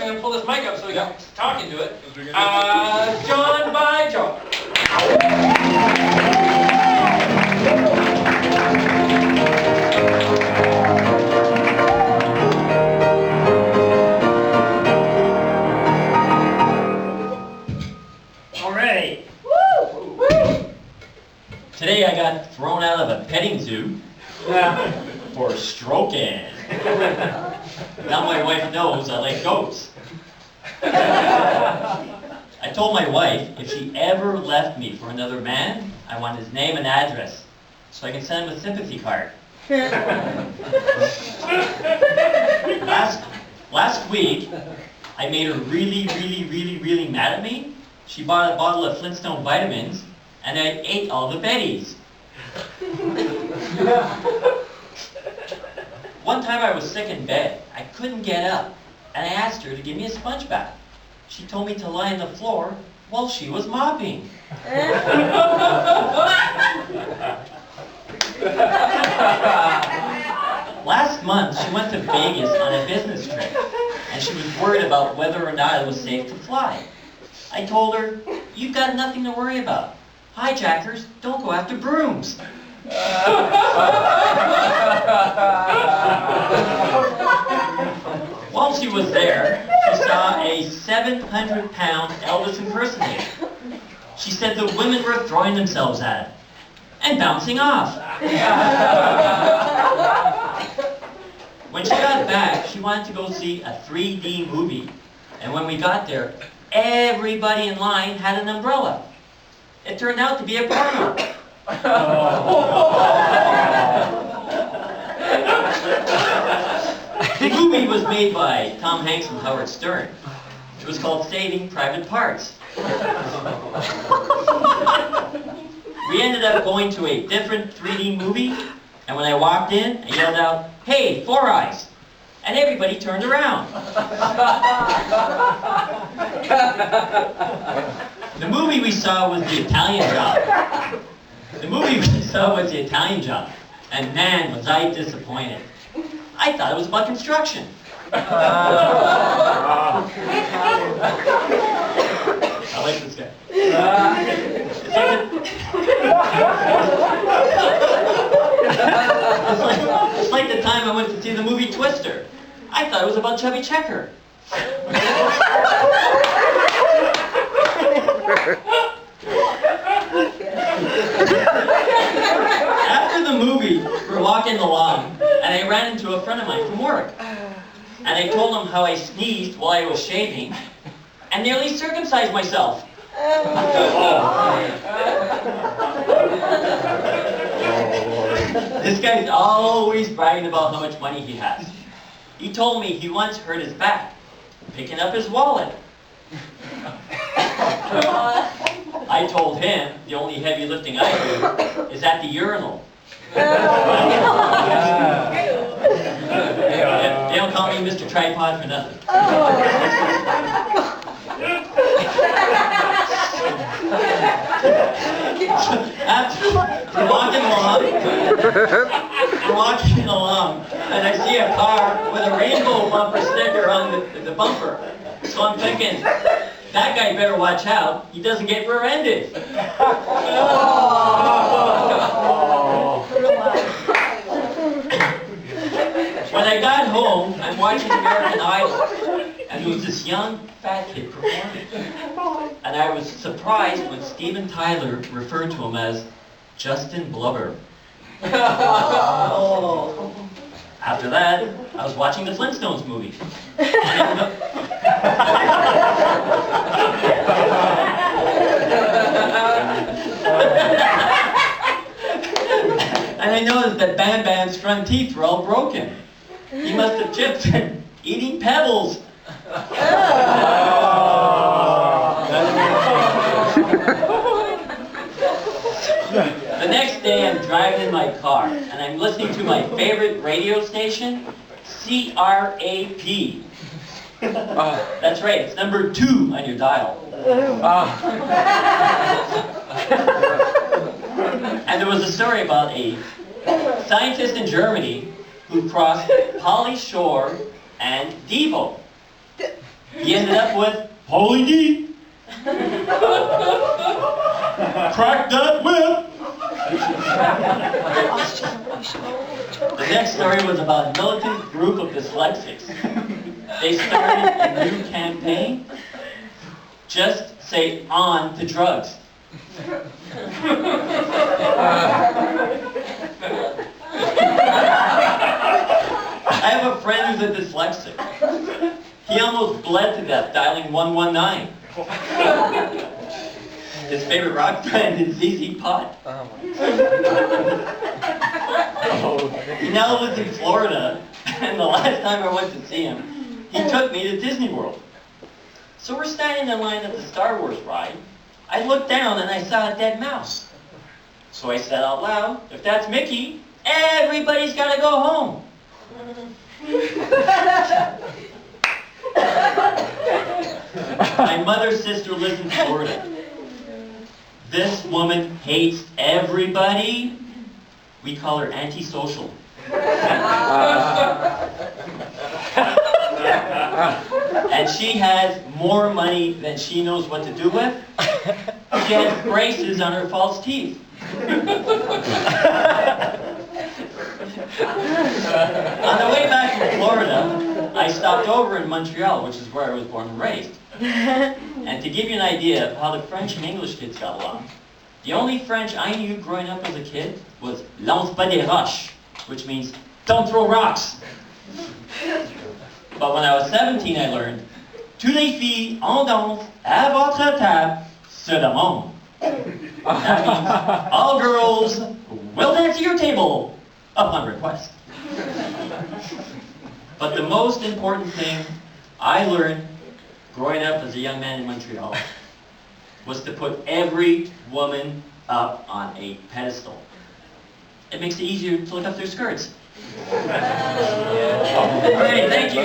I'm gonna pull this mic up so we got talking to it. John Bychok. All right. Today I got thrown out of a petting zoo for stroking. Now my wife knows I like goats. I told my wife if she ever left me for another man, I want his name and address so I can send him a sympathy card. Last week, I made her really mad at me. She bought a bottle of Flintstone vitamins, and I ate all the Betties. One time I was sick in bed. I couldn't get up, and I asked her to give me a sponge bath. She told me to lie on the floor while she was mopping. Last month, she went to Vegas on a business trip, and she was worried about whether or not it was safe to fly. I told her, "You've got nothing to worry about. Hijackers don't go after brooms." While she was there, she saw a 700-pound Elvis impersonator. She said the women were throwing themselves at him and bouncing off. When she got back, she wanted to go see a 3D movie. And when we got there, everybody in line had an umbrella. It turned out to be a porno. The movie was made by Tom Hanks and Howard Stern. It was called Saving Private Parts. We ended up going to a different 3D movie, and when I walked in, I yelled out, "Hey, Four Eyes!" And everybody turned around. The movie we saw was The Italian Job. And man, was I disappointed. I thought it was about construction. I like this guy. It's like the time I went to see the movie Twister. I thought it was about Chubby Checker. After the movie, we're walking along, and I ran into a friend of mine from work. And I told him how I sneezed while I was shaving, and nearly circumcised myself. This guy's always bragging about how much money he has. He told me he once hurt his back picking up his wallet. I told him the only heavy lifting I do is at the urinal. They don't call me Mr. Tripod for nothing. After we're walking along, and I see a car with a rainbow bumper sticker on the bumper. So I'm thinking, that guy better watch out. He doesn't get rear-ended. When I got home, I'm watching American Idol, and there was this young, fat kid performing. And I was surprised when Steven Tyler referred to him as Justin Blubber. After that, I was watching the Flintstones movie. And I noticed that Bam Bam's front teeth were all broken. He must have chipped from eating pebbles. The next day I'm driving in my car and I'm listening to my favorite radio station, CRAP. That's right, it's number 2 on your dial. And there was a story about a scientist in Germany who crossed Polly Shore and Devo. He He ended up with, Paulie D. Crack that whip. The next story was about a militant group of dyslexics. They started a new campaign. Just say on to drugs. I have a friend who's a dyslexic. He almost bled to death dialing 119. His favorite rock band is ZZ Top. He now lives in Florida, and the last time I went to see him, he took me to Disney World. So we're standing in line at the Star Wars ride. I looked down and I saw a dead mouse. So I said out loud, if that's Mickey, everybody's got to go home. My mother's sister lives in Florida. This woman hates everybody. We call her antisocial. And she has more money than she knows what to do with. She has braces on her false teeth. On the way back from Florida, I stopped over in Montreal, which is where I was born and raised. And to give you an idea of how the French and English kids got along, the only French I knew growing up as a kid was lance pas des roches, which means don't throw rocks. But when I was 17, I learned tous les filles en danse à votre table se demandent. That means all girls will dance at your table upon request. But the most important thing I learned growing up as a young man in Montreal was to put every woman up on a pedestal. It makes it easier to look up their skirts. Alright, thank you.